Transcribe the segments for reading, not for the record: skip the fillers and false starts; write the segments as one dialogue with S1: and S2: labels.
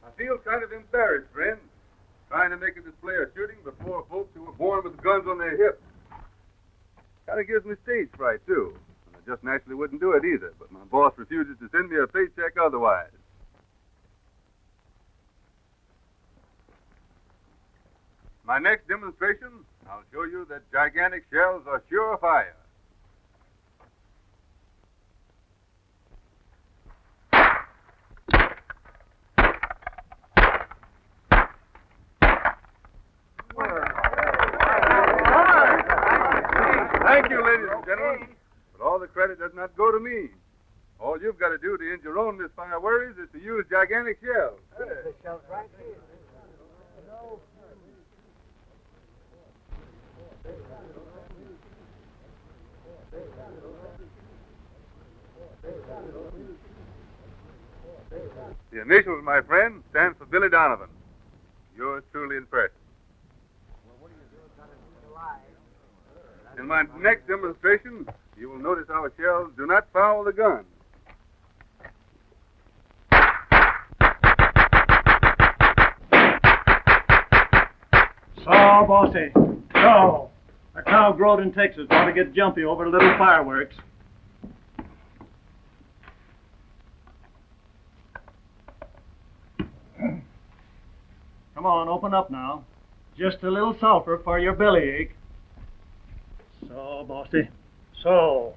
S1: I feel kind of embarrassed, friend, trying to make a display of shooting before folks who were born with guns on their hips. Kind of gives me stage fright, too. And I just naturally wouldn't do it either, but my boss refuses to send me a paycheck otherwise. My next demonstration, I'll show you that gigantic shells are sure fire. Thank you, ladies and gentlemen. But all the credit does not go to me. All you've got to do to end your own misfire worries is to use gigantic shells.
S2: The shells right here.
S1: The initials, my friend, stand for Billy Donovan. Yours truly in person. In my next demonstration, you will notice our shells do not foul the gun.
S3: So, bossy. So, a cow growed in Texas ought to get jumpy over a little fireworks. Come on, open up now. Just a little sulfur for your bellyache. So, bossy. So.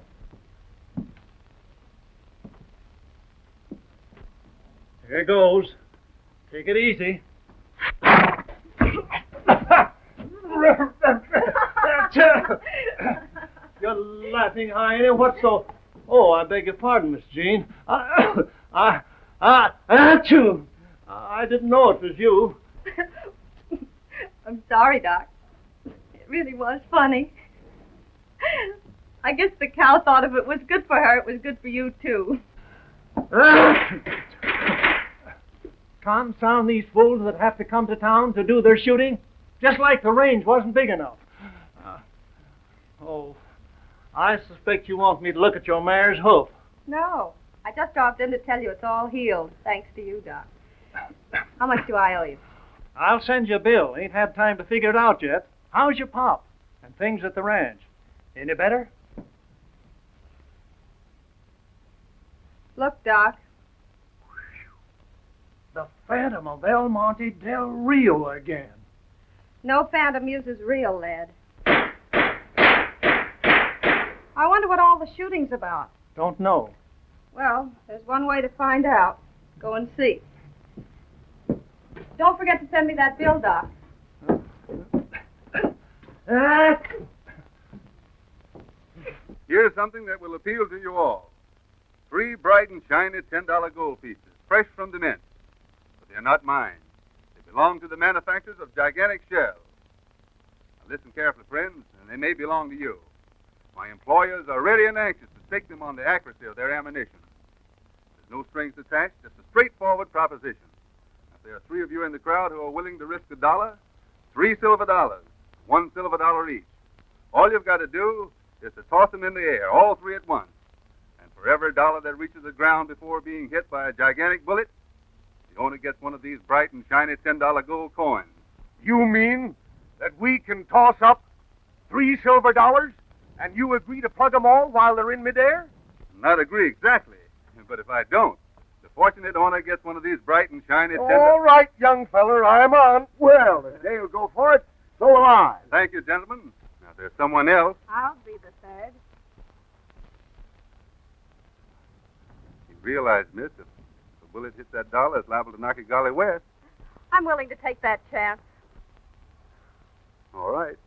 S3: Here goes. Take it easy. You're laughing, Heine. What's so... Oh, I beg your pardon, Miss Jean. Achoo! I didn't know it was you.
S4: I'm sorry, Doc. It really was funny. I guess the cow thought if it was good for her, it was good for you, too.
S3: Confound these fools that have to come to town to do their shooting. Just like the range wasn't big enough. I suspect you want me to look at your mare's hoof.
S4: No, I just dropped in to tell you it's all healed, thanks to you, Doc. How much do I owe you?
S3: I'll send you a bill. Ain't had time to figure it out yet. How's your pop? And things at the ranch? Any better?
S4: Look, Doc.
S3: The Phantom of El Monte Del Rio again.
S4: No phantom uses real lead. I wonder what all the shooting's about.
S3: Don't know.
S4: Well, there's one way to find out. Go and see. Don't forget to send me that bill, Doc.
S1: Here's something that will appeal to you all. 3 bright and shiny $10 gold pieces, fresh from the mint. But they're not mine. They belong to the manufacturers of gigantic shells. Now listen carefully, friends, and they may belong to you. My employers are ready and anxious to stake them on the accuracy of their ammunition. There's no strings attached, just a straightforward proposition. If there are 3 of you in the crowd who are willing to risk $1, 3 silver dollars, $1 silver dollar each. All you've got to do is to toss them in the air, all 3 at once. And for every dollar that reaches the ground before being hit by a gigantic bullet, the owner gets one of these bright and shiny $10 gold coins.
S5: You mean that we can toss up 3 silver dollars and you agree to plug them all while they're in midair?
S1: Not agree exactly, but if I don't, the fortunate owner gets one of these bright and shiny $10.
S5: All right, young feller, I'm on. Well, if Dale go for it, so will I.
S1: Thank you, gentlemen. Now, there's someone else.
S4: I'll be the third.
S1: You realize, miss, if the bullet hits that dollar, it's liable to knock it golly west.
S4: I'm willing to take that chance.
S1: All right.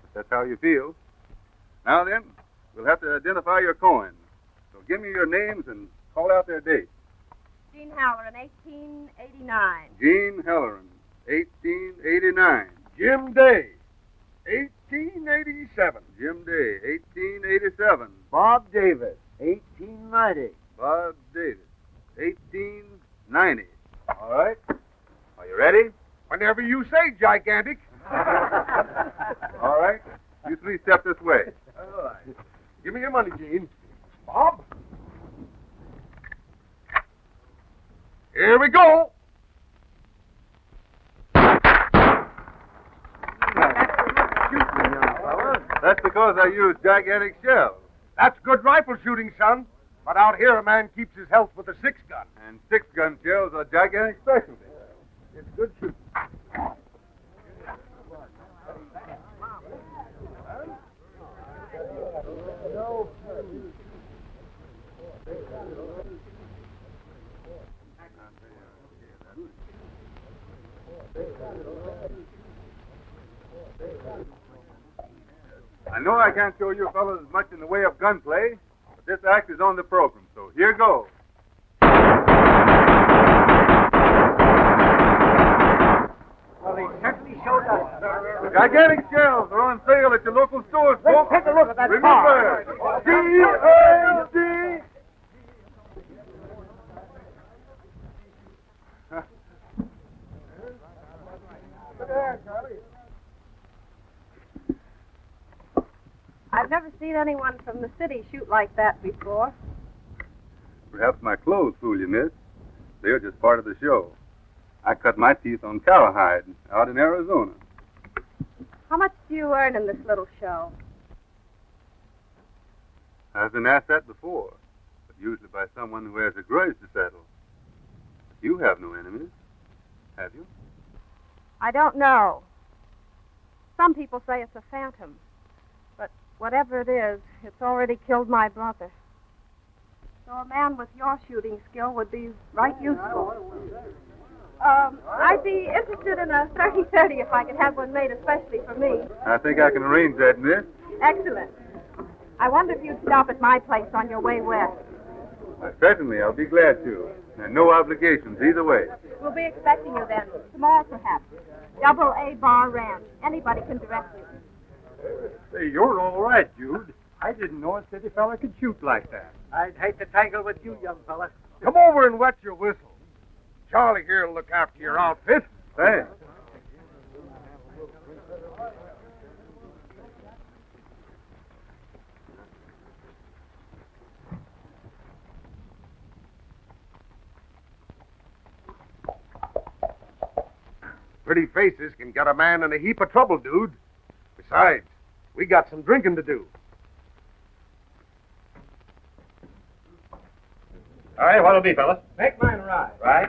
S1: If that's how you feel. Now then, we'll have to identify your coins. So give me your names and call out their dates.
S4: Jean Halloran, 1889.
S1: Jean Halloran, 1889.
S5: Jim Day, 1887.
S1: Jim Day, 1887.
S2: Bob Davis, 1890.
S1: Bob Davis, 1890. All right. Are you ready?
S5: Whenever you say, gigantic.
S1: All right. You 3 step this way.
S5: All right. Give me your money, Gene. Bob. Here we go.
S1: because I use gigantic shells.
S5: That's good rifle shooting, son. But out here, a man keeps his health with a 6-gun.
S1: And 6-gun shells are gigantic specialty. It's good shooting. I know I can't show you fellows much in the way of gunplay, but this act is on the program, so here goes.
S2: Well, he certainly showed us.
S1: Gigantic shells are on sale at your local stores, folks.
S2: Let's take a look at that
S1: Remember, G-A-D.
S4: I've never seen anyone from the city shoot like that before.
S1: Perhaps my clothes fool you, miss. They're just part of the show. I cut my teeth on cowhide out in Arizona.
S4: How much do you earn in this little show?
S1: I've been asked that before, but usually by someone who has a grudge to settle. You have no enemies, have you?
S4: I don't know. Some people say it's a phantom. But whatever it is, it's already killed my brother. So a man with your shooting skill would be right useful. I'd be interested in a 30-30 if I could have one made especially for me.
S1: I think I can arrange that, miss.
S4: Excellent. I wonder if you'd stop at my place on your way west.
S1: Certainly, I'll be glad to. And no obligations either way.
S4: We'll be expecting you then. Tomorrow, perhaps. Double A Bar Ranch. Anybody can direct you.
S2: Say, you're all right, Jude. I didn't know a city fella could shoot like that. I'd hate to tangle with you, young fella.
S5: Come over and wet your whistle. Charlie here will look after your outfit.
S1: Thanks.
S5: Pretty faces can get a man in a heap of trouble, dude. Besides, we got some drinking to do.
S6: All right, what'll it be, fella?
S2: Make mine right.
S6: Right.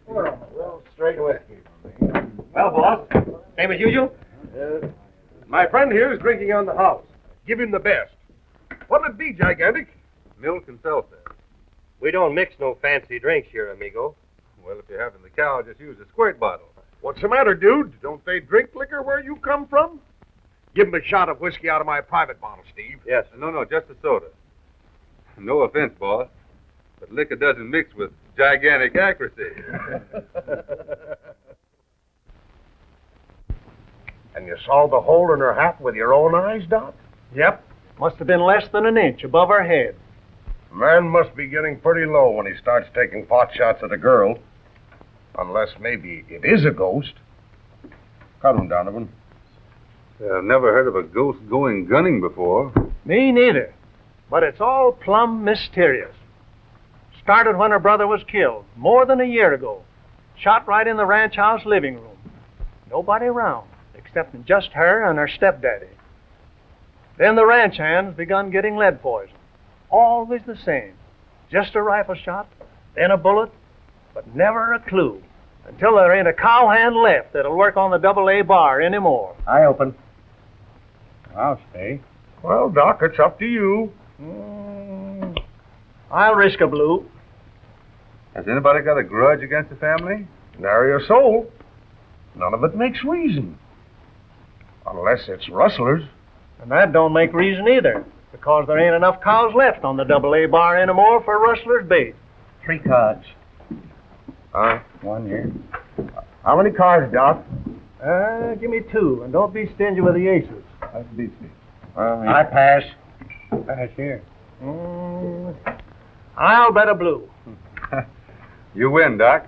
S2: Well, straight whiskey.
S6: Well, boss, same as usual?
S5: My friend here is drinking on the house. Give him the best. What'll it be, Gigantic?
S1: Milk and seltzer.
S6: We don't mix no fancy drinks here, amigo.
S1: Well, if you're having the cow, just use a squirt bottle.
S5: What's the matter, dude? Don't they drink liquor where you come from? Give him a shot of whiskey out of my private bottle, Steve.
S6: Yes.
S1: No, just a soda. No offense, boss, but liquor doesn't mix with gigantic accuracy.
S5: And you saw the hole in her hat with your own eyes, Doc?
S3: Yep. Must have been less than an inch above her head.
S5: Man must be getting pretty low when he starts taking pot shots at a girl. Unless maybe it is a ghost. Cut him, Donovan.
S1: I've never heard of a ghost going gunning before.
S3: Me neither. But it's all plumb mysterious. Started when her brother was killed, more than a year ago. Shot right in the ranch house living room. Nobody around, excepting just her and her stepdaddy. Then the ranch hands begun getting lead poison. Always the same. Just a rifle shot, then a bullet, but never a clue. Until there ain't a cowhand left that'll work on the Double A Bar anymore.
S2: I open. I'll stay.
S5: Well, Doc, it's up to you.
S3: I'll risk a blue.
S1: Has anybody got a grudge against the family?
S5: Nary a soul. None of it makes reason. Unless it's rustlers.
S3: And that don't make reason either, because there ain't enough cows left on the Double A Bar anymore for rustlers' bait.
S2: 3 cards. One here.
S5: How many cards, Doc?
S3: Give me 2, and don't be stingy with the aces.
S2: That beats me.
S5: I
S2: pass. Pass here.
S3: I'll bet a blue.
S1: You win, Doc.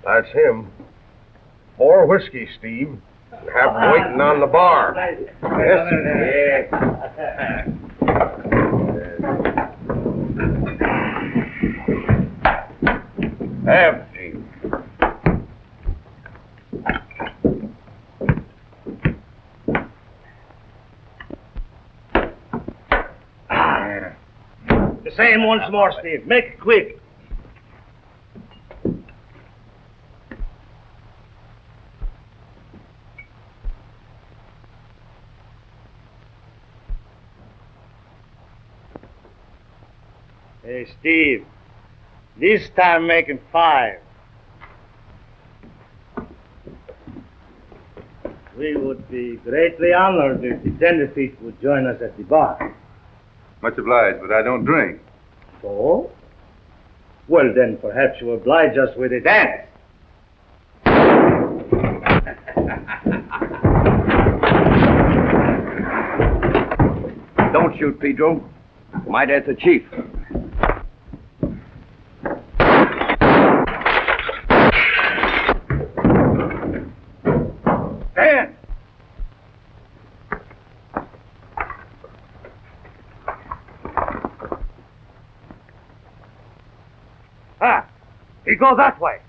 S5: That's him. 4 whiskey, Steve. And have him waiting on the bar. Yes. Have, Chief.
S3: The same once more, Steve. Make it quick. Hey, Steve. This time making 5. We would be greatly honored if the tenderfeet would join us at the bar.
S1: Much obliged, but I don't drink.
S3: So? Well, then perhaps you oblige us with a dance.
S2: Don't shoot, Pedro. My dad's the chief. Stand!
S3: He goes that way.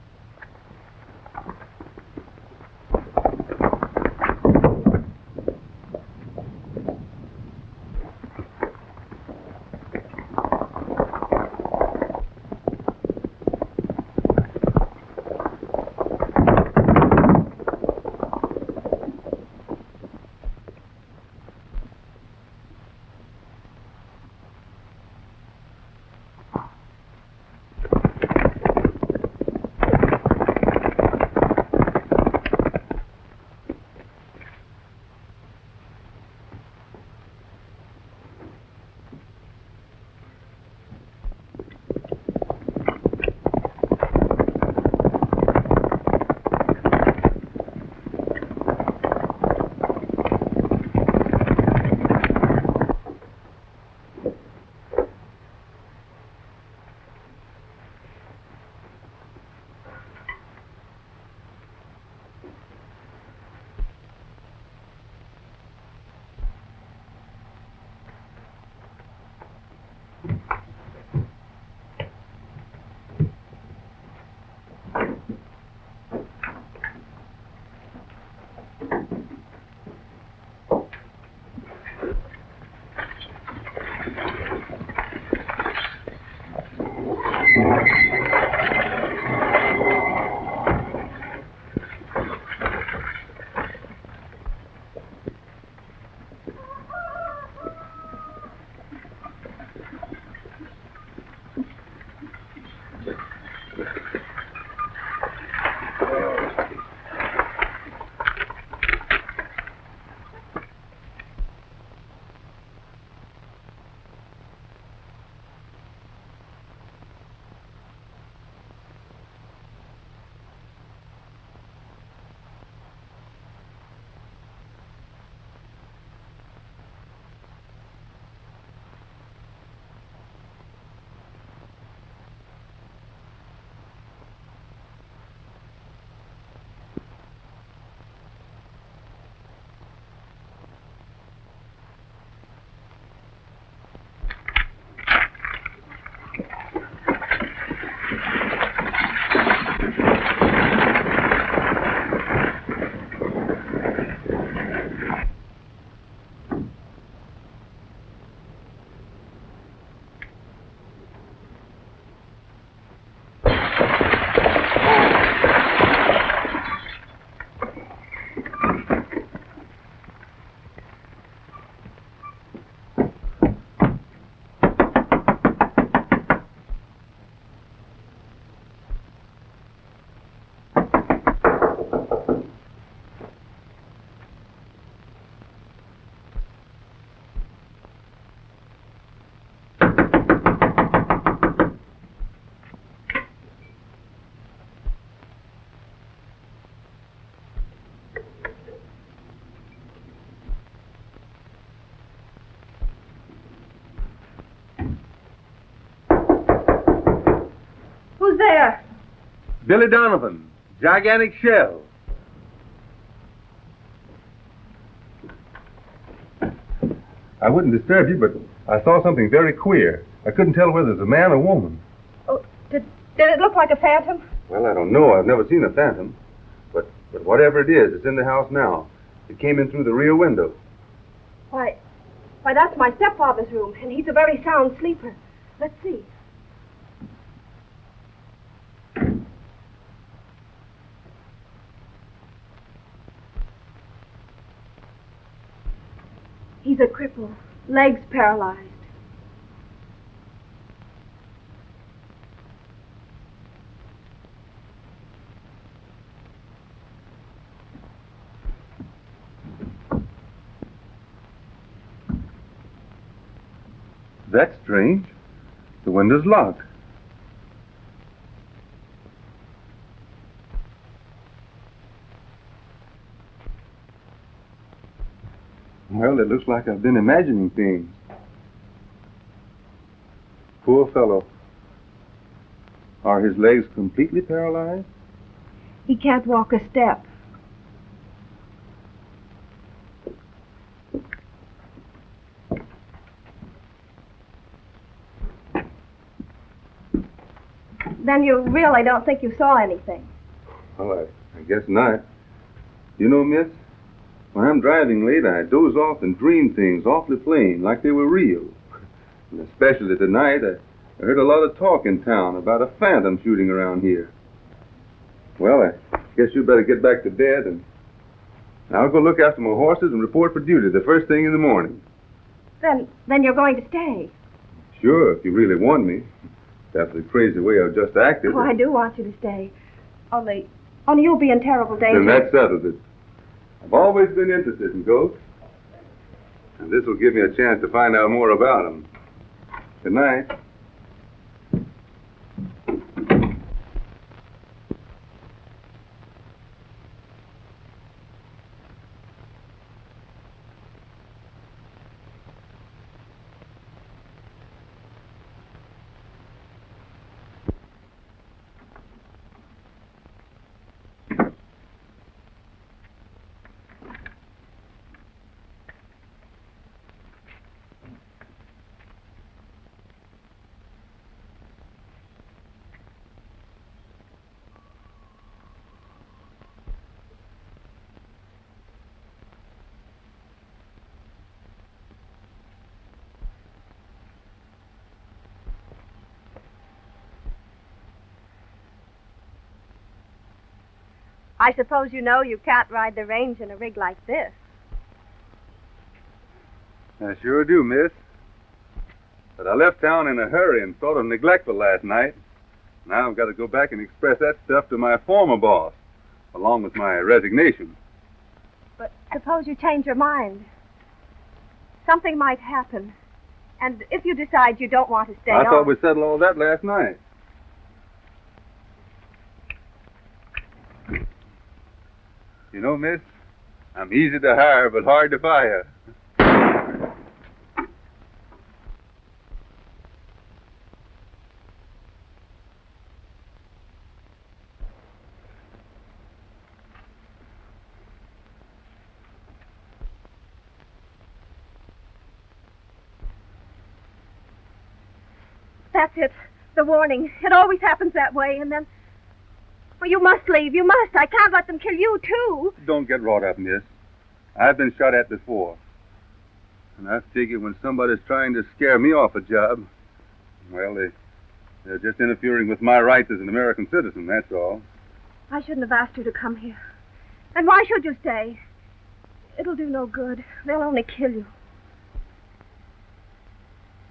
S4: there?
S1: Billy Donovan, Gigantic Shell. I wouldn't disturb you, but I saw something very queer. I couldn't tell whether it was a man or woman.
S4: Oh, did Did it look like a phantom?
S1: Well, I don't know. I've never seen a phantom. But whatever it is, it's in the house now. It came in through the rear window.
S4: Why, that's my stepfather's room, and he's a very sound sleeper. Let's see. He's a cripple, legs paralyzed.
S1: That's strange. The window's locked. Well, it looks like I've been imagining things. Poor fellow. Are his legs completely paralyzed?
S4: He can't walk a step. Then you really don't think you saw anything?
S1: Well, I guess not. You know, miss, when I'm driving late, I doze off and dream things awfully plain, like they were real. And especially tonight, I heard a lot of talk in town about a phantom shooting around here. Well, I guess you better get back to bed, and I'll go look after my horses and report for duty the first thing in the morning.
S4: Then you're going to stay?
S1: Sure, if you really want me. That's the crazy way I've just acted.
S4: Oh, I do want you to stay. Only you'll be in terrible danger.
S1: Then that settles it. I've always been interested in ghosts. And this will give me a chance to find out more about them. Good night.
S4: I suppose you know you can't ride the range in a rig like this.
S1: I sure do, miss. But I left town in a hurry and sort of neglectful last night. Now I've got to go back and express that stuff to my former boss, along with my resignation.
S4: But suppose you change your mind. Something might happen. And if you decide you don't want to stay
S1: I
S4: on...
S1: thought we settled all that last night. You know, miss, I'm easy to hire but hard to fire.
S4: That's it. The warning. It always happens that way, and then... Well, you must leave. You must. I can't let them kill you, too.
S1: Don't get wrought up, miss. I've been shot at before. And I figure when somebody's trying to scare me off a job, well, they're just interfering with my rights as an American citizen, that's all.
S4: I shouldn't have asked you to come here. And why should you stay? It'll do no good. They'll only kill you.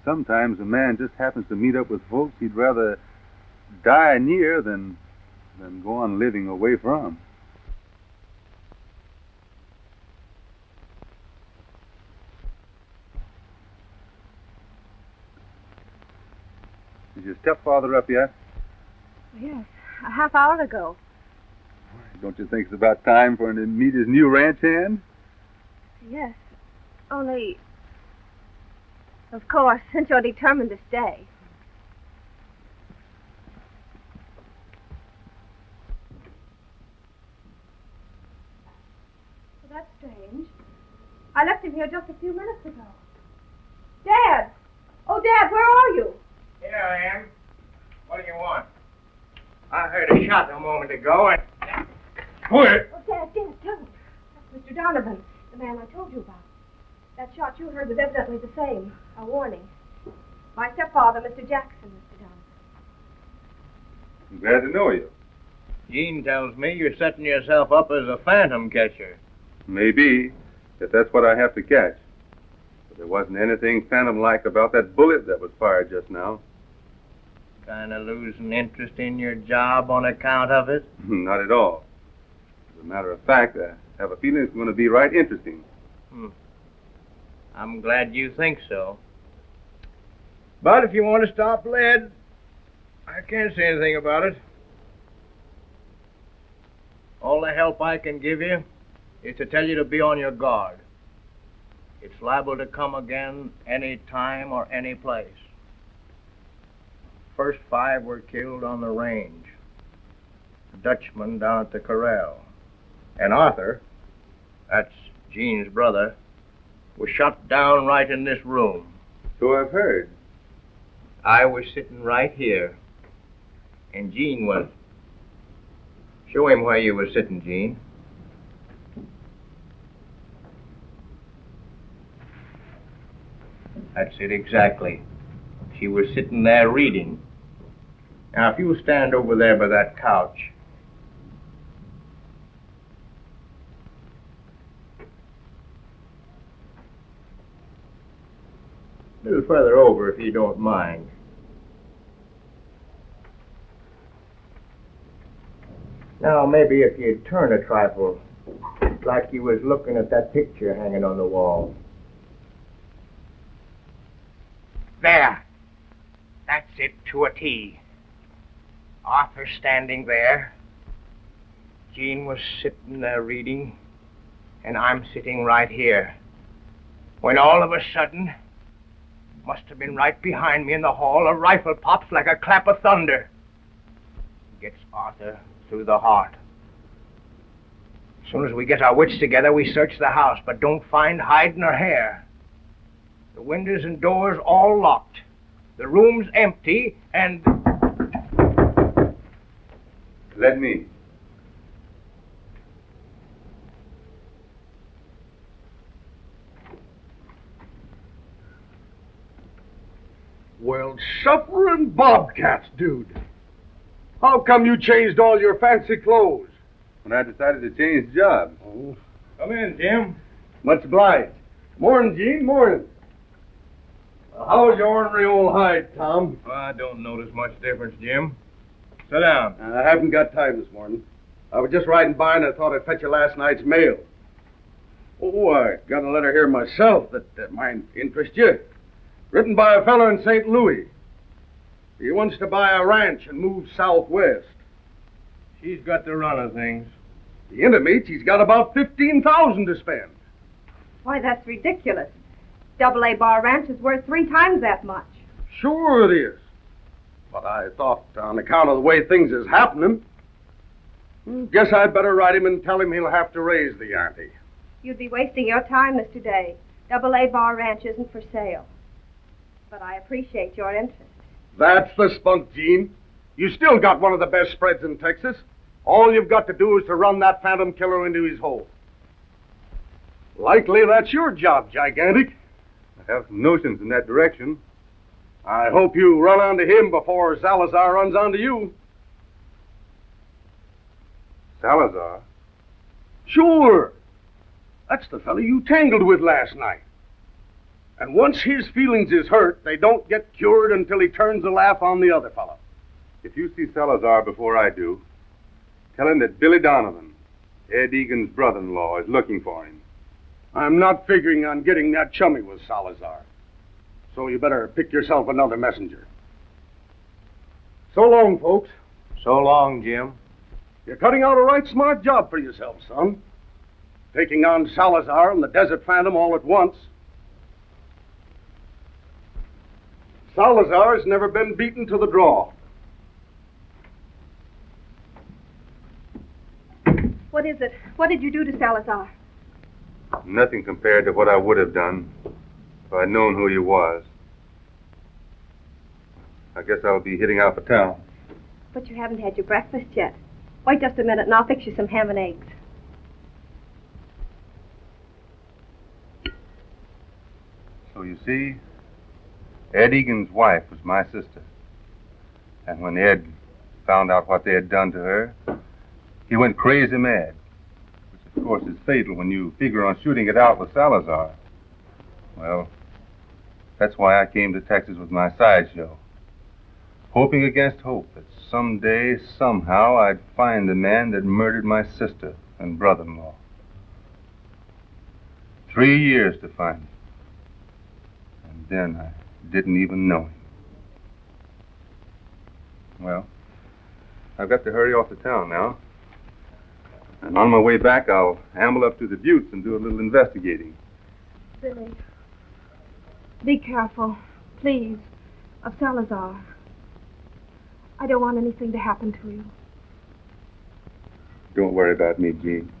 S1: Sometimes a man just happens to meet up with folks he'd rather die near than go on living away from. Is your stepfather up yet?
S4: Yes, a half hour ago.
S1: Don't you think it's about time for him to meet his new ranch hand?
S4: Yes. Only... Of course, since you're determined to stay. That's strange. I left him here just a few minutes ago. Dad! Oh, Dad, where are you?
S2: Here I am. What do you want?
S3: I heard a shot a moment ago and... Where?
S4: Oh, Dad, tell me. That's Mr. Donovan, the man I told you about. That shot you heard was evidently the same. A warning. My stepfather, Mr. Jackson, Mr. Donovan.
S1: I'm glad to know you.
S3: Gene tells me you're setting yourself up as a phantom catcher.
S1: Maybe, if that's what I have to catch. But there wasn't anything phantom-like about that bullet that was fired just now.
S3: Kind of losing interest in your job on account of it?
S1: Not at all. As a matter of fact, I have a feeling it's going to be right interesting.
S3: I'm glad you think so. But if you want to stop lead, I can't say anything about it. All the help I can give you is to tell you to be on your guard. It's liable to come again any time or any place. First 5 were killed on the range. A Dutchman down at the corral. And Arthur, that's Gene's brother, was shot down right in this room.
S1: So I've heard.
S3: I was sitting right here, and Gene was. Show him where you were sitting, Gene. That's it exactly. She was sitting there reading. Now, if you stand over there by that couch. A little further over, if you don't mind. Now, maybe if you'd turn a trifle, like you was looking at that picture hanging on the wall. There. That's it to a T. Arthur standing there. Gene was sitting there reading, and I'm sitting right here. When all of a sudden, must have been right behind me in the hall, a rifle pops like a clap of thunder. Gets Arthur through the heart. As soon as we get our wits together, we search the house, but don't find hide nor hair. The windows and doors all locked. The room's empty, and...
S1: Let me.
S5: Well, suffering bobcats, dude. How come you changed all your fancy clothes?
S1: When I decided to change jobs.
S5: Oh,
S3: Come in, Jim.
S5: much obliged. Morning, Gene, morning. How's your ornery old hide, Tom?
S3: I don't notice much difference, Jim. Sit down.
S5: I haven't got time this morning. I was just riding by and I thought I'd fetch you last night's mail. Oh, I got a letter here myself that might interest you. Written by a fellow in St. Louis. He wants to buy a ranch and move southwest.
S3: She's got the run of things.
S5: He intimates he's got about $15,000 to spend.
S4: Why, that's ridiculous. Double A Bar Ranch is worth 3 times that much.
S5: Sure it is. But I thought, on account of the way things is happening, guess I'd better write him and tell him he'll have to raise the ante.
S4: You'd be wasting your time, Mr. Day. Double A Bar Ranch isn't for sale. But I appreciate your interest.
S5: That's the spunk, Gene. You still got one of the best spreads in Texas. All you've got to do is to run that phantom killer into his hole. Likely that's your job, Gigantic.
S1: I have some notions in that direction.
S5: I hope you run onto him before Salazar runs onto you.
S1: Salazar?
S5: Sure. That's the fellow you tangled with last night. And once his feelings is hurt, they don't get cured until he turns the laugh on the other fellow.
S1: If you see Salazar before I do, tell him that Billy Donovan, Ed Egan's brother-in-law, is looking for him.
S5: I'm not figuring on getting that chummy with Salazar. So you better pick yourself another messenger. So long, folks.
S3: So long, Jim.
S5: You're cutting out a right smart job for yourself, son. Taking on Salazar and the Desert Phantom all at once. Salazar's never been beaten to the draw.
S4: What is it? What did you do to Salazar?
S1: Nothing compared to what I would have done if I'd known who he was. I guess I'll be heading out for town.
S4: But you haven't had your breakfast yet. Wait just a minute and I'll fix you some ham and eggs.
S1: So you see, Ed Egan's wife was my sister. And when Ed found out what they had done to her, he went crazy mad. Which, of course, is fatal when you figure on shooting it out with Salazar. Well, that's why I came to Texas with my sideshow. Hoping against hope that someday, somehow, I'd find the man that murdered my sister and brother-in-law. 3 years to find him. And then I didn't even know him. Well, I've got to hurry off to town now. And on my way back, I'll amble up to the Buttes and do a little investigating.
S4: Billy, be careful, please, of Salazar. I don't want anything to happen to you.
S1: Don't worry about me, Jean.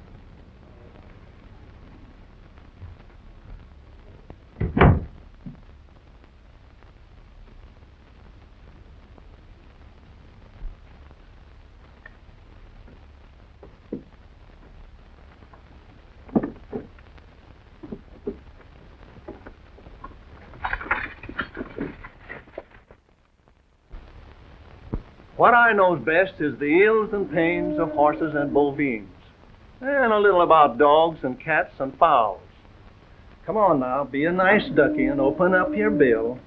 S3: What I knows best is the ills and pains of horses and bovines, and a little about dogs and cats and fowls. Come on now, be a nice ducky and open up your bill.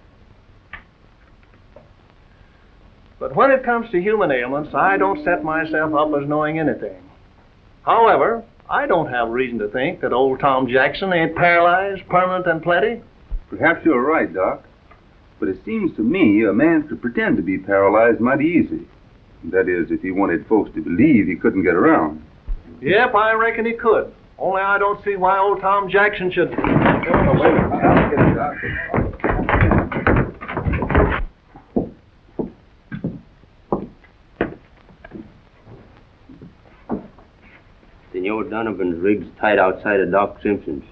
S3: But when it comes to human ailments, I don't set myself up as knowing anything. However, I don't have reason to think that old Tom Jackson ain't paralyzed, permanent, and plenty.
S1: Perhaps you're right, Doc. But it seems to me a man could pretend to be paralyzed mighty easy. That is, if he wanted folks to believe he couldn't get around.
S3: Yep, I reckon he could. Only I don't see why old Tom Jackson should...
S1: Oh, wait a minute. I'll get it, Doc.
S6: Senor Donovan's rig's tied outside of Doc Simpson's.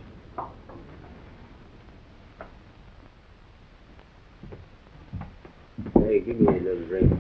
S6: Hey, give me a little drink.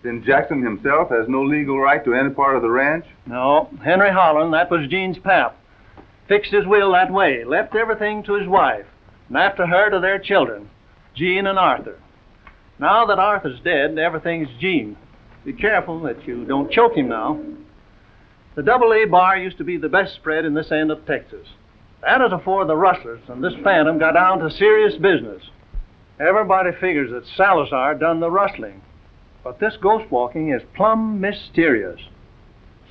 S1: Then Jackson himself has no legal right to any part of the ranch?
S3: No, Henry Holland, that was Gene's pap. Fixed his will that way, left everything to his wife, and after her to their children, Gene and Arthur. Now that Arthur's dead, everything's Gene. Be careful that you don't choke him now. The AA bar used to be the best spread in this end of Texas. That is afore the rustlers and this phantom got down to serious business. Everybody figures that Salazar done the rustling. But this ghost walking is plumb mysterious.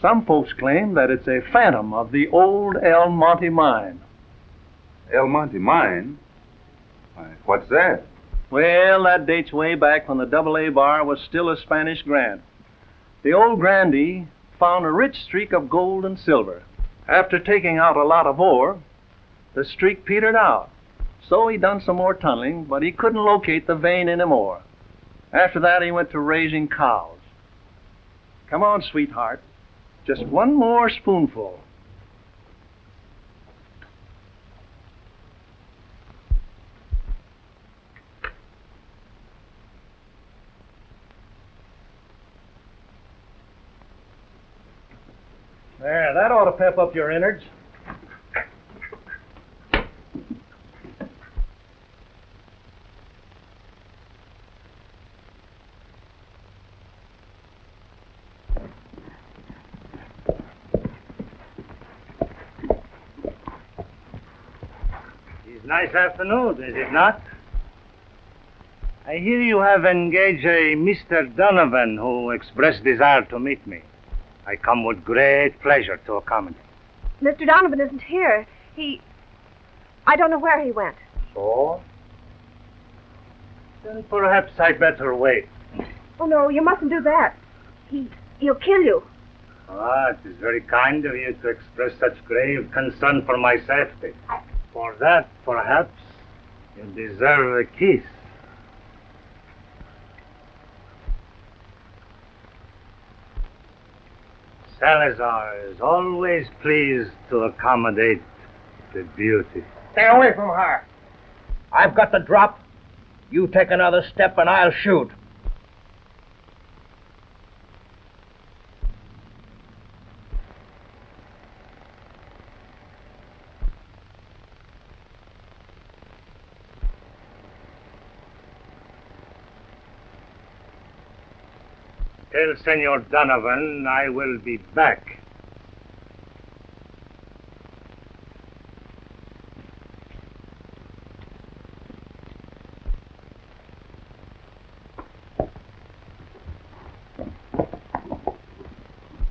S3: Some folks claim that it's a phantom of the old El Monte mine.
S1: El Monte mine? Why, what's that?
S3: Well, that dates way back when the AA bar was still a Spanish grant. The old grandee found a rich streak of gold and silver. After taking out a lot of ore, the streak petered out. So he done some more tunneling, but he couldn't locate the vein anymore. After that, he went to raising cows. Come on, sweetheart. Just one more spoonful. There, that ought to pep up your innards.
S2: Nice afternoon, is it not? I hear you have engaged a Mr. Donovan who expressed desire to meet me. I come with great pleasure to accommodate.
S4: Mr. Donovan isn't here. I don't know where he went.
S2: So? Then perhaps I'd better wait.
S4: Oh, no, you mustn't do that. He'll kill you.
S2: Ah, it is very kind of you to express such grave concern for my safety. For that, perhaps, you deserve a kiss. Salazar is always pleased to accommodate the beauty.
S3: Stay away from her. I've got the drop. You take another step and I'll shoot.
S2: Tell Senor Donovan I will be back.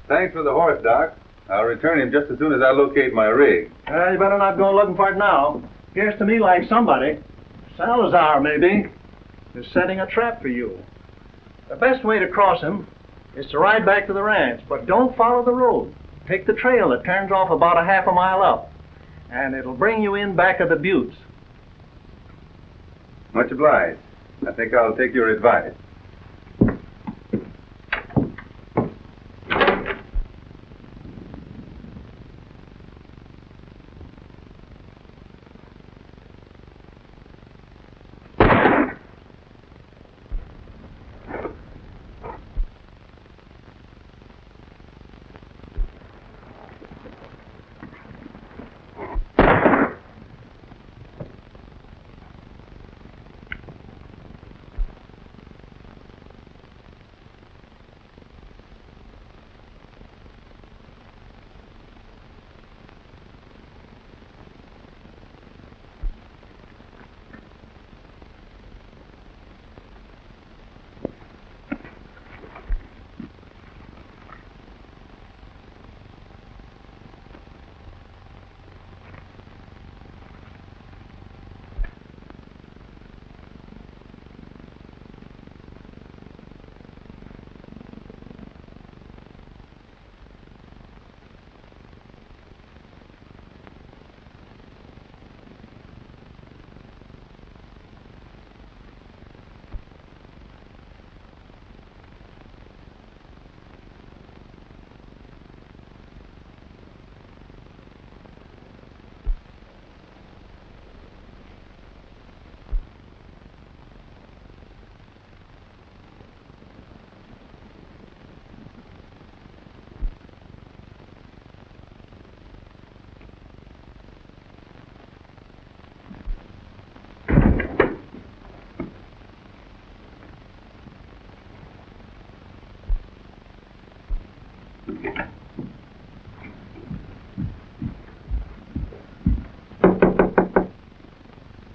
S1: Thanks for the horse, Doc. I'll return him just as soon as I locate my rig.
S3: You better not go looking for it now. Appears to me like somebody, Salazar maybe, is setting a trap for you. The best way to cross him is to ride back to the ranch, but don't follow the road. Take the trail that turns off about a half a mile up, and it'll bring you in back of the buttes.
S1: Much obliged. I think I'll take your advice.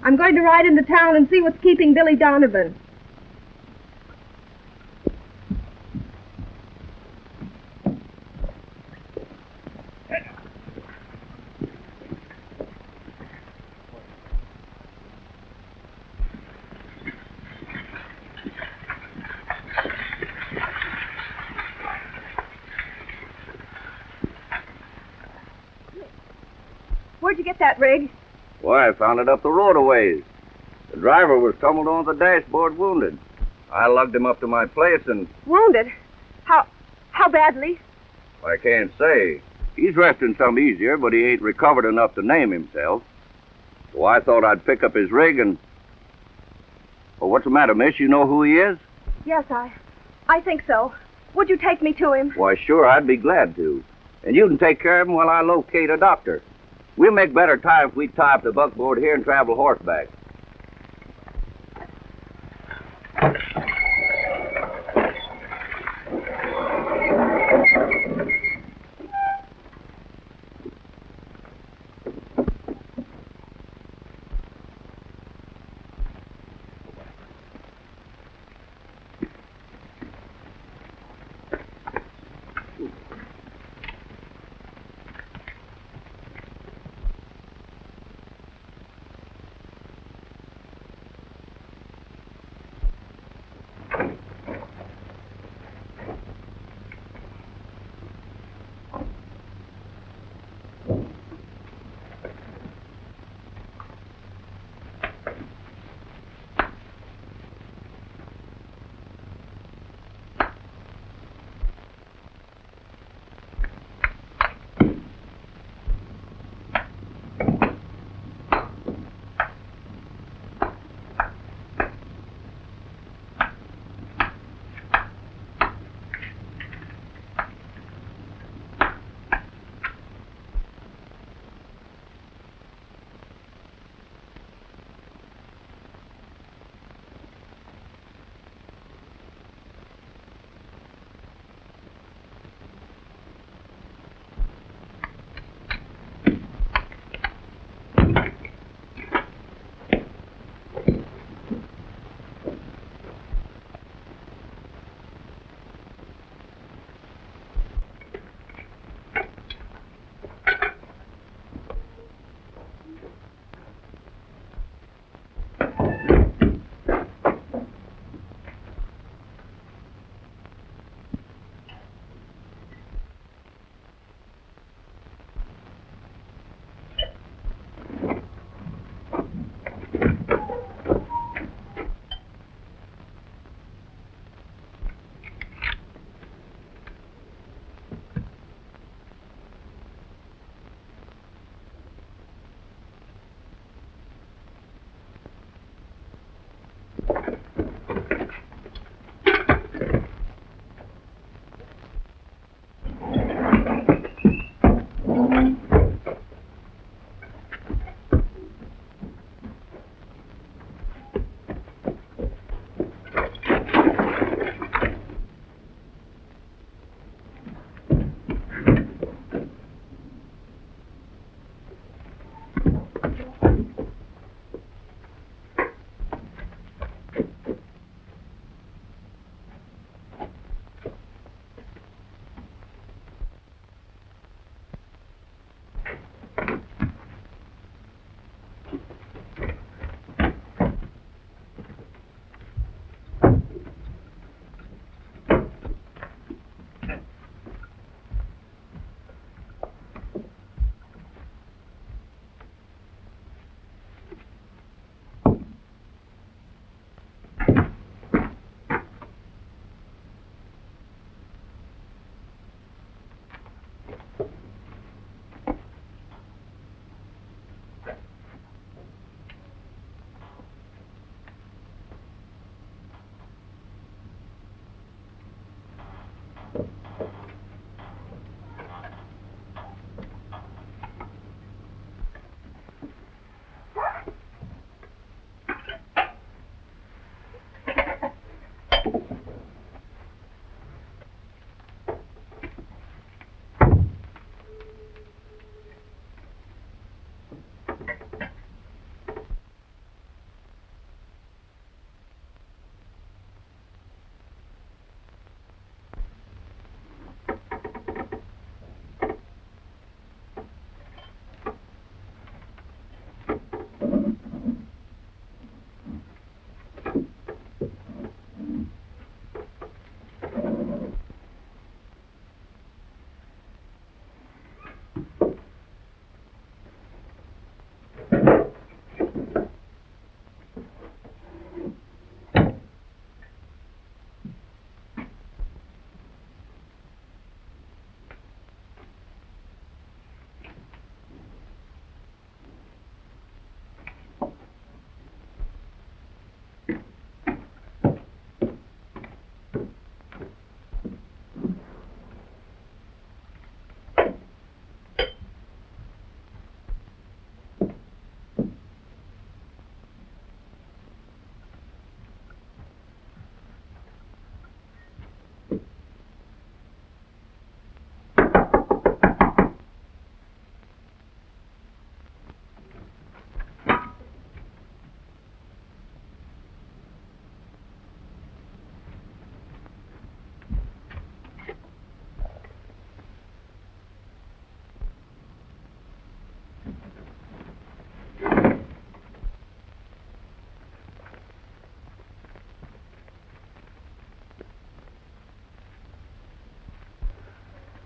S4: I'm going to ride into town and see what's keeping Billy Donovan. Where'd you get that rig?
S5: Why, I found it up the road a ways. The driver was tumbled on the dashboard wounded. I lugged him up to my place and
S4: Wounded? How badly?
S5: I can't say. He's resting some easier, but he ain't recovered enough to name himself. So I thought I'd pick up his rig and... Well, what's the matter, miss? You know who he is?
S4: Yes, I think so. Would you take me to him?
S5: Why, sure, I'd be glad to. And you can take care of him while I locate a doctor. We'll make better time if we tie up the buckboard here and travel horseback.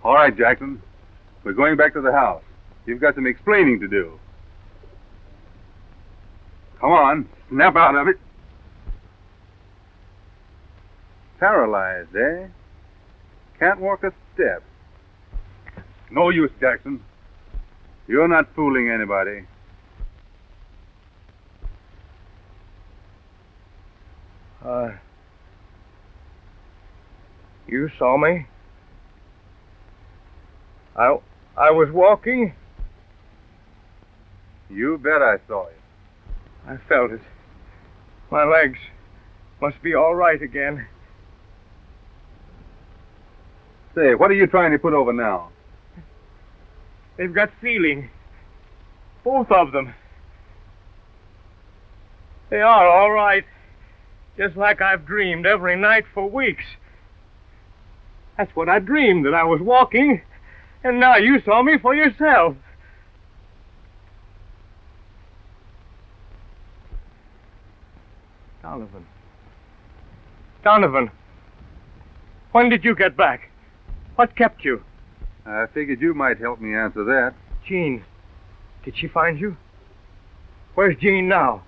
S1: All right, Jackson. We're going back to the house. You've got some explaining to do. Come on, snap out of it. Paralyzed, eh? Can't walk a step. No use, Jackson. You're not fooling anybody.
S7: You saw me? I was walking.
S1: You bet I saw you.
S7: I felt it. My legs must be all right again.
S1: Say, what are you trying to put over now?
S7: They've got feeling. Both of them. They are all right. Just like I've dreamed every night for weeks. That's what I dreamed, that I was walking, and now you saw me for yourself. Donovan, when did you get back? What kept you?
S1: I figured you might help me answer that.
S7: Jean, did she find you? Where's Jean now?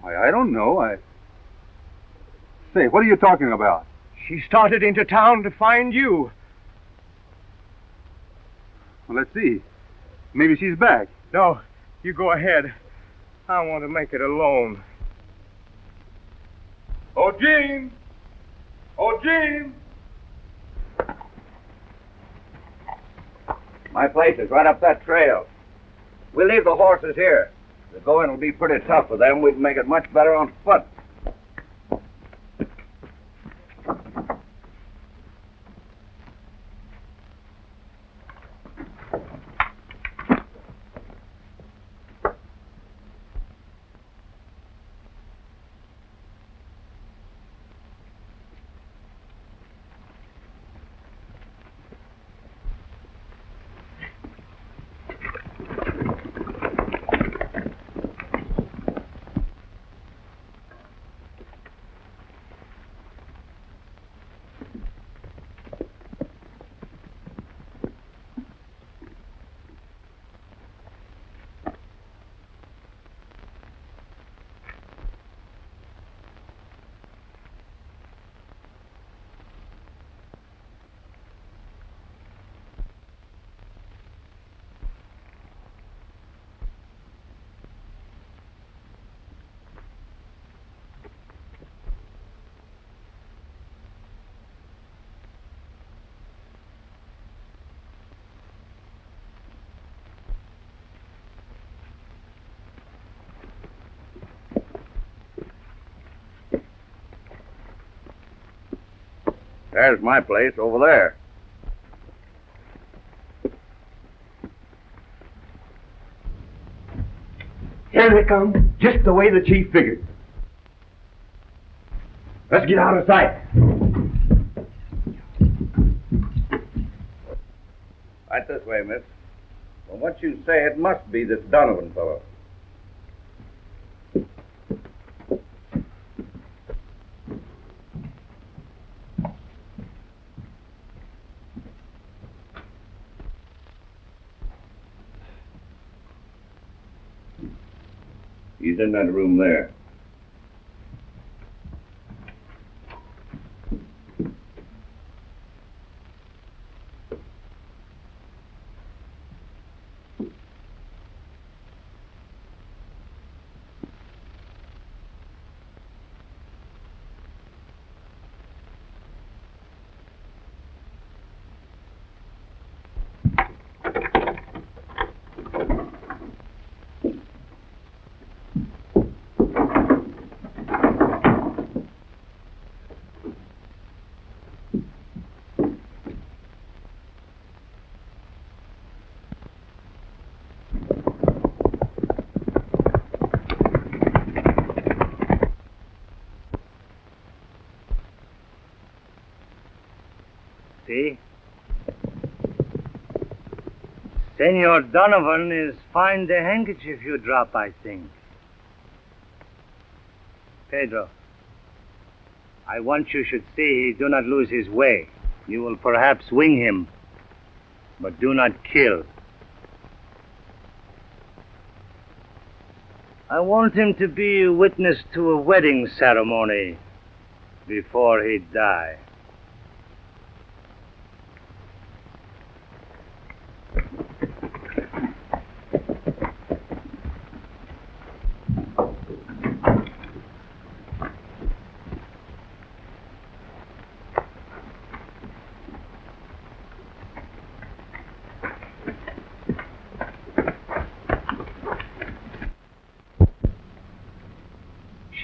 S1: Why, I don't know. Say, what are you talking about?
S7: She started into town to find you.
S1: Well, let's see. Maybe she's back.
S7: No, you go ahead. I want to make it alone.
S1: Oh, Jean! Oh, Jean!
S5: My place is right up that trail. We'll leave the horses here. The going will be pretty tough for them. We'd make it much better on foot. There's my place over there.
S8: Here they come, just the way the chief figured. Let's get out of sight.
S5: Right this way, miss. From what you say, it must be this Donovan fellow. He's in that room there.
S2: See? Senor Donovan is find the handkerchief you drop, I think. Pedro, I want you should see he do not lose his way. You will perhaps wing him. but do not kill. I want him to be a witness to a wedding ceremony before he die.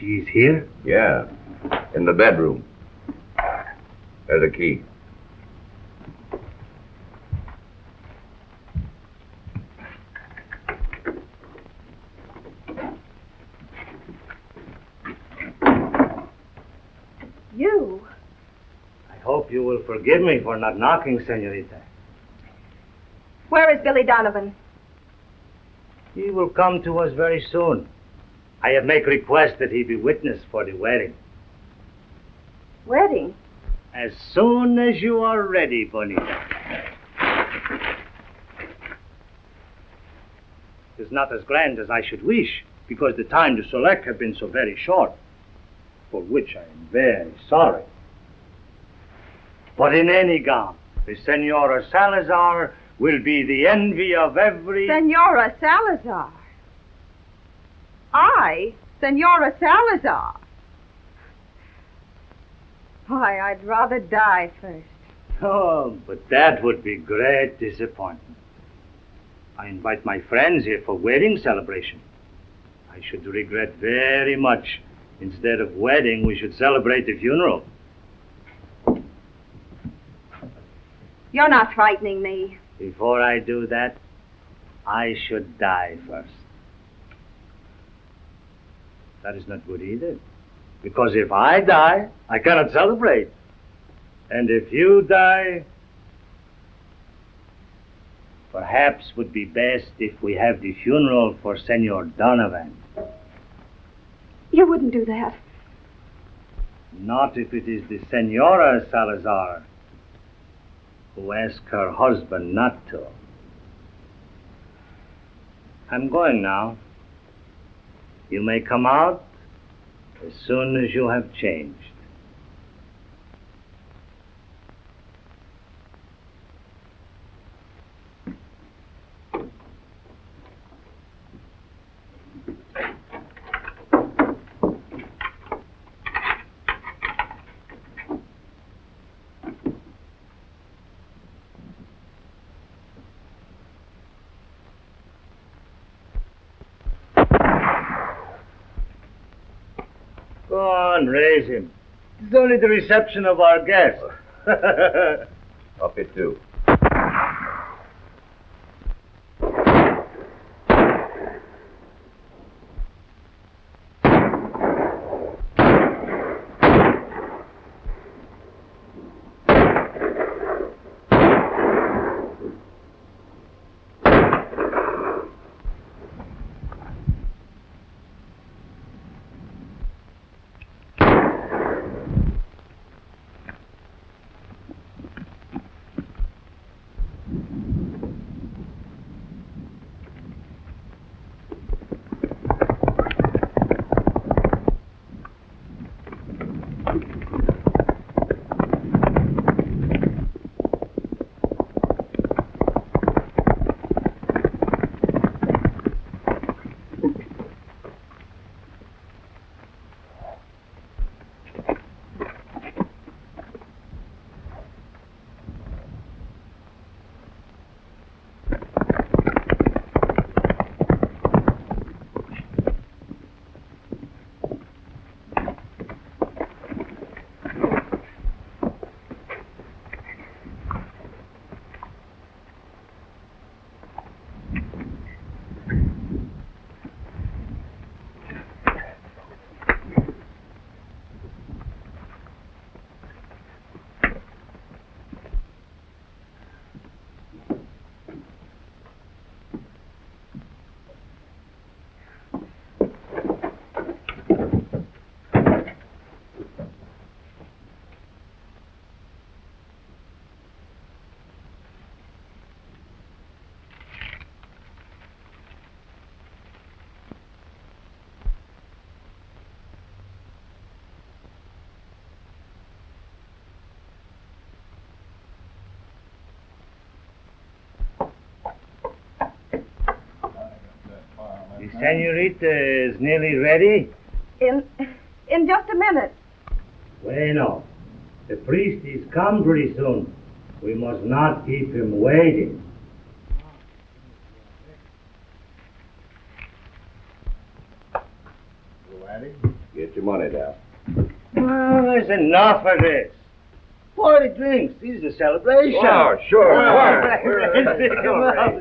S2: She's here?
S5: Yeah, in the bedroom. There's a key.
S4: You?
S2: I hope you will forgive me for not knocking, senorita.
S4: Where is Billy Donovan?
S2: He will come to us very soon. I have make request that he be witness for the wedding.
S4: Wedding?
S2: As soon as you are ready, Bonita. It's not as grand as I should wish, because the time to select have been so very short, for which I am very sorry. But in any gown, the Senora Salazar will be the envy of every...
S4: Senora Salazar? I? Senora Salazar? Why, I'd rather die first.
S2: Oh, but that would be great disappointment. I invite my friends here for wedding celebration. I should regret very much. Instead of wedding, we should celebrate the funeral.
S4: You're not frightening me.
S2: Before I do that, I should die first. That is not good either. Because if I die, I cannot celebrate. And if you die, perhaps would be best if we have the funeral for Senor Donovan.
S4: You wouldn't do that.
S2: Not if it is the Senora Salazar who asked her husband not to. I'm going now. You may come out as soon as you have changed. Go on, raise him. It's only the reception of our guest.
S5: Up it too.
S2: The senorita is nearly ready?
S4: In just a minute.
S2: Bueno. The priest is come pretty soon. We must not keep him waiting.
S5: Get your money down.
S2: Well, there's enough of this. 40 drinks. This is a celebration.
S5: Oh, sure.
S2: Let's pick 'em up.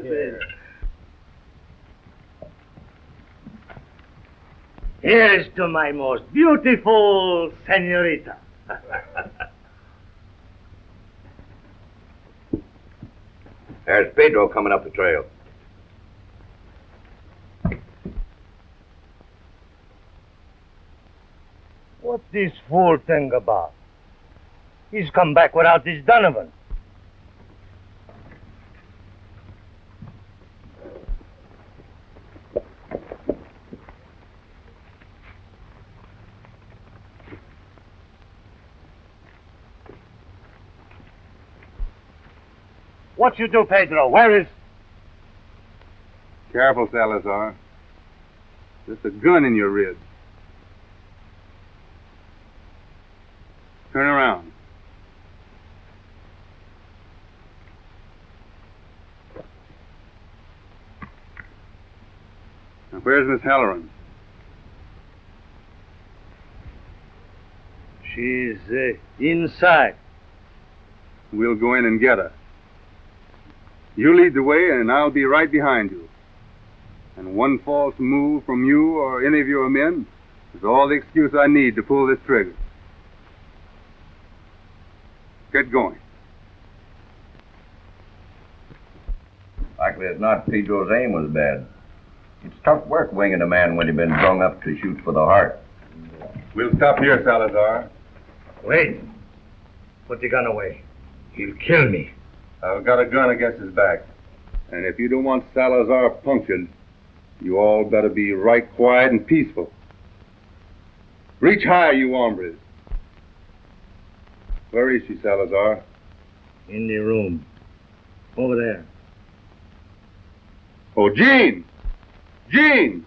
S2: Here's to my most beautiful senorita.
S5: There's Pedro coming up the trail.
S2: What's this fool thing about? He's come back without this Donovan. What you do, Pedro? Where is...
S1: Careful, Salazar. There's a gun in your ribs. Turn around. Now, where's Miss Halloran?
S2: She's inside.
S1: We'll go in and get her. You lead the way, and I'll be right behind you. And one false move from you or any of your men is all the excuse I need to pull this trigger. Get going.
S5: Likely it's not Pedro's aim was bad. It's tough work winging a man when you've been brung up to shoot for the heart.
S1: We'll stop here, Salazar.
S2: Wait. Put the gun away. He'll kill me.
S1: I've got a gun against his back. And if you don't want Salazar punctured, you all better be right quiet and peaceful. Reach high, you hombres. Where is she, Salazar?
S2: In the room. Over there.
S1: Oh, Jean! Jean!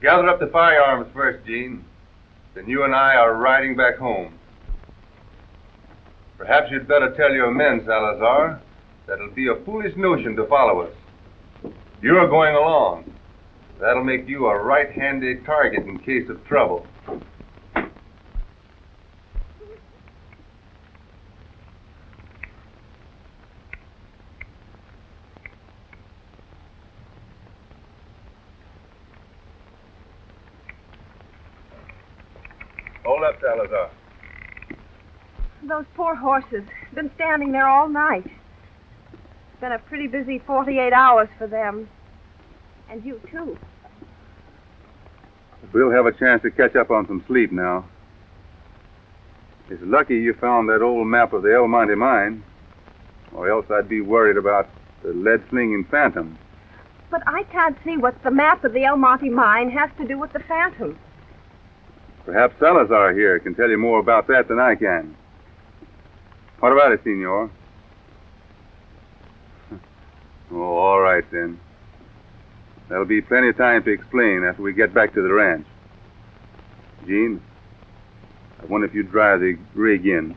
S1: Gather up the firearms first, Jean. Then you and I are riding back home. Perhaps you'd better tell your men, Salazar, that it'll be a foolish notion to follow us. You're going along. That'll make you a right-handed target in case of trouble. Hold up, Salazar.
S4: Those poor horses. Been standing there all night. It's been a pretty busy 48 hours for them. And you, too.
S1: We'll have a chance to catch up on some sleep now. It's lucky you found that old map of the El Monte mine, or else I'd be worried about the lead-slinging Phantom.
S4: But I can't see what the map of the El Monte mine has to do with the Phantom.
S1: Perhaps Salazar here can tell you more about that than I can. What about it, Senor? Oh, all right, then. There'll be plenty of time to explain after we get back to the ranch. Jean, I wonder if you'd drive the rig in.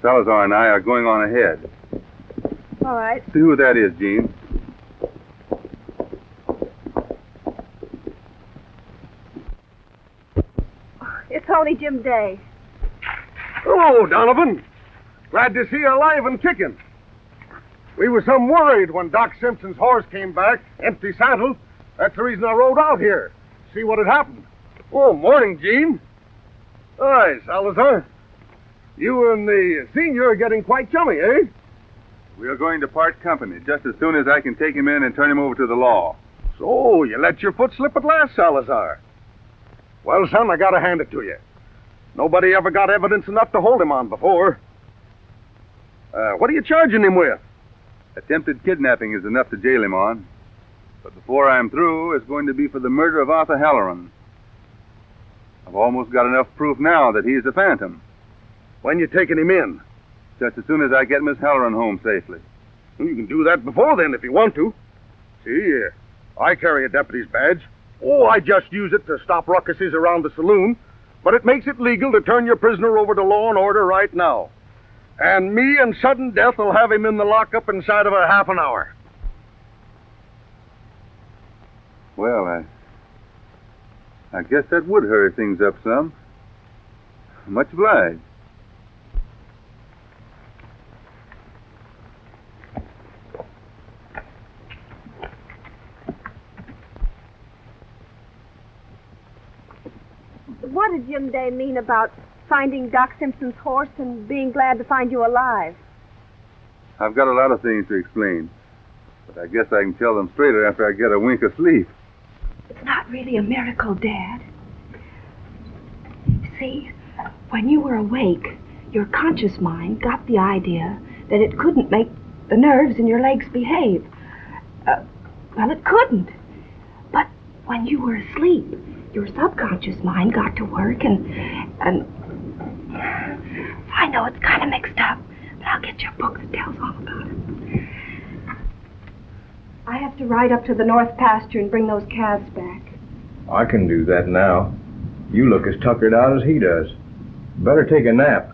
S1: Salazar and I are going on ahead.
S4: All right.
S1: See who that is, Jean.
S4: It's only Jim Day.
S3: Hello, Donovan. Glad to see you alive and kicking. We were some worried when Doc Simpson's horse came back, empty saddle. That's the reason I rode out here. See what had happened. Oh, morning, Gene. Hi, Salazar. You and the senior are getting quite chummy, eh?
S1: We are going to part company just as soon as I can take him in and turn him over to the law.
S3: So, you let your foot slip at last, Salazar. Well, son, I gotta hand it to you. Nobody ever got evidence enough to hold him on before. What are you charging him with?
S1: Attempted kidnapping is enough to jail him on. But before I'm through, it's going to be for the murder of Arthur Halloran. I've almost got enough proof now that he's the Phantom.
S3: When you taking him in?
S1: Just as soon as I get Miss Halloran home safely.
S5: You can do that before then if you want to. See, I carry a deputy's badge. Oh, I just use it to stop ruckuses around the saloon. But it makes it legal to turn your prisoner over to law and order right now. And me and sudden death will have him in the lockup inside of a half an hour.
S1: Well, I guess that would hurry things up some. Much obliged.
S4: What did Jim Day mean about finding Doc Simpson's horse and being glad to find you alive?
S1: I've got a lot of things to explain, but I guess I can tell them straighter after I get a wink of sleep.
S9: It's not really a miracle, Dad. See, when you were awake, your conscious mind got the idea that it couldn't make the nerves in your legs behave. Well, it couldn't. But when you were asleep, your subconscious mind got to work and I know it's kind of mixed up, but I'll get you a book that tells all about it. I have to ride up to the north pasture and bring those calves back.
S8: I can do that now. You look as tuckered out as he does. Better take a nap.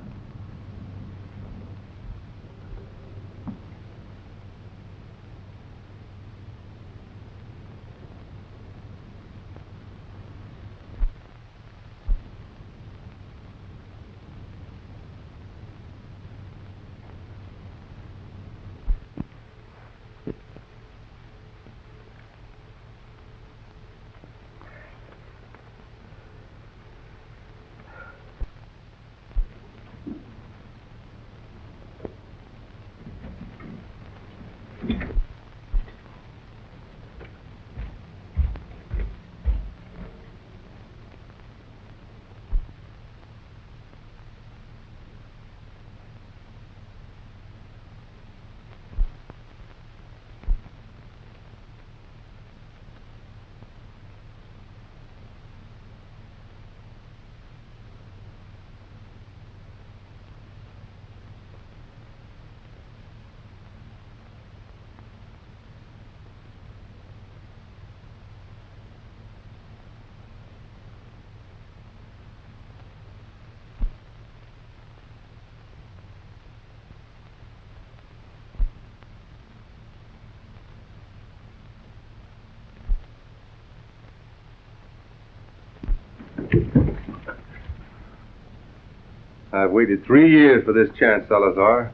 S1: I've waited 3 years for this chance, Salazar,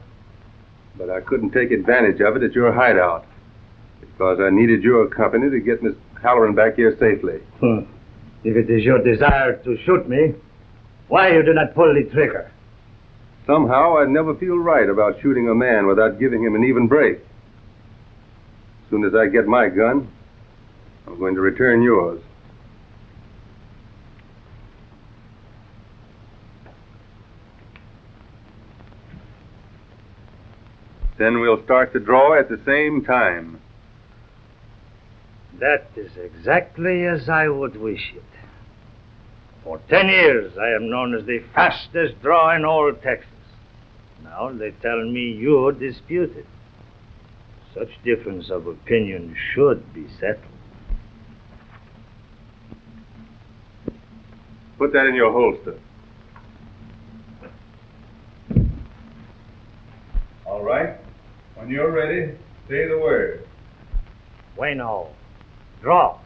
S1: but I couldn't take advantage of it at your hideout because I needed your company to get Miss Halloran back here safely.
S2: If it is your desire to shoot me, why you do not pull the trigger?
S1: Somehow I never feel right about shooting a man without giving him an even break. As soon as I get my gun, I'm going to return yours. Then we'll start to draw at the same time.
S2: That is exactly as I would wish it. For 10 years I am known as the fastest draw in all Texas. Now they tell me you dispute it. Such difference of opinion should be settled.
S1: Put that in your holster. All right. When you're ready, say the word.
S2: Bueno. Draw.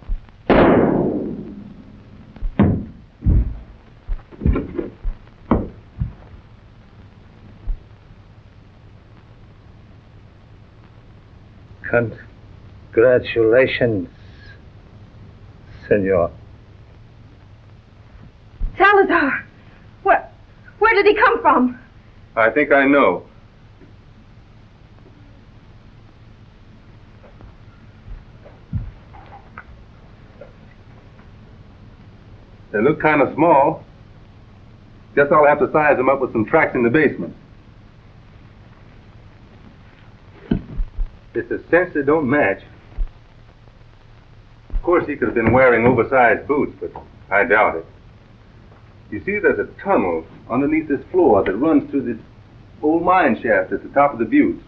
S2: Congratulations, senor.
S9: Salazar! Where did he come from?
S1: I think I know. They look kind of small. Guess I'll have to size them up with some tracks in the basement. It's a cinch that don't match. Of course, he could have been wearing oversized boots, but I doubt it. You see, there's a tunnel underneath this floor that runs through this old mine shaft at the top of the butte.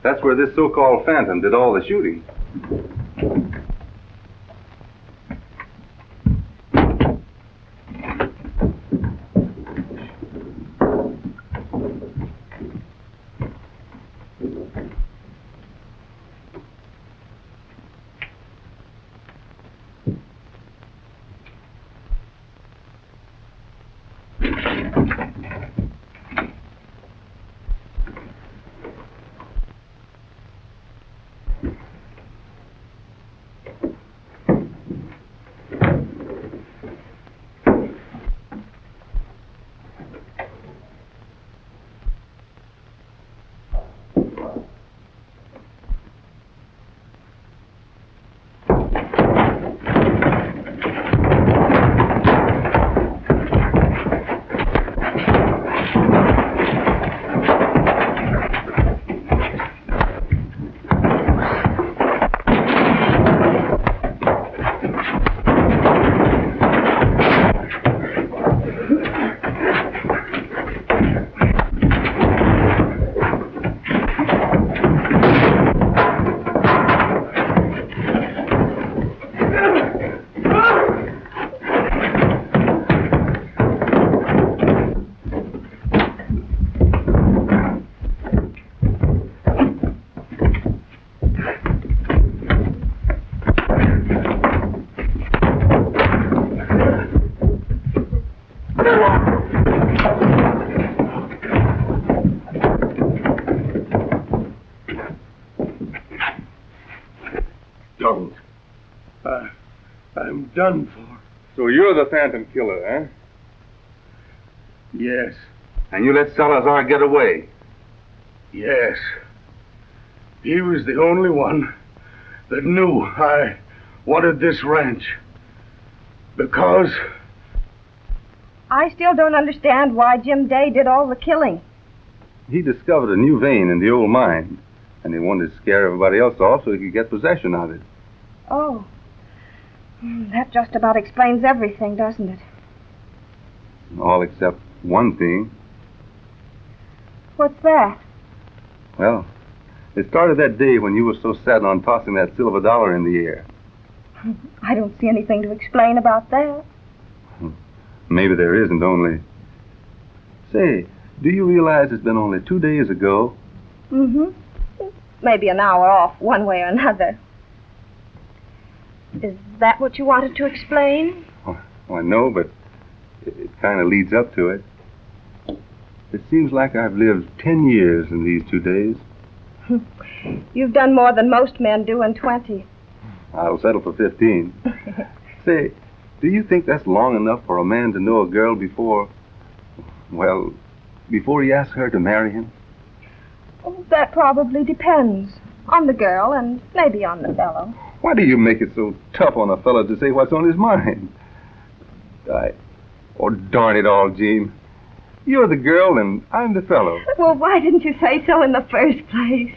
S1: That's where this so-called phantom did all the shooting.
S5: Don't. I'm done for.
S1: So you're the phantom killer, eh?
S5: Yes.
S1: And you let Salazar get away?
S5: Yes. He was the only one that knew I wanted this ranch. Because
S4: I still don't understand why Jim Day did all the killing.
S1: He discovered a new vein in the old mine, and he wanted to scare everybody else off so he could get possession of it.
S4: Oh. That just about explains everything, doesn't it?
S1: All except one thing.
S4: What's that?
S1: Well, it started that day when you were so set on tossing that silver dollar in the air.
S4: I don't see anything to explain about that.
S1: Maybe there isn't, only... Say, do you realize it's been only 2 days ago?
S4: Mm-hmm. Maybe an hour off, one way or another. Is that what you wanted to explain?
S1: Oh, I know, but it kind of leads up to it. It seems like I've lived 10 years in these 2 days.
S4: You've done more than most men do in 20.
S1: I'll settle for 15. Say, do you think that's long enough for a man to know a girl before he asks her to marry him?
S4: Oh, that probably depends on the girl and maybe on the fellow.
S1: Why do you make it so tough on a fellow to say what's on his mind? Oh, darn it all, Jean. You're the girl and I'm the fellow.
S4: Well, why didn't you say so in the first place?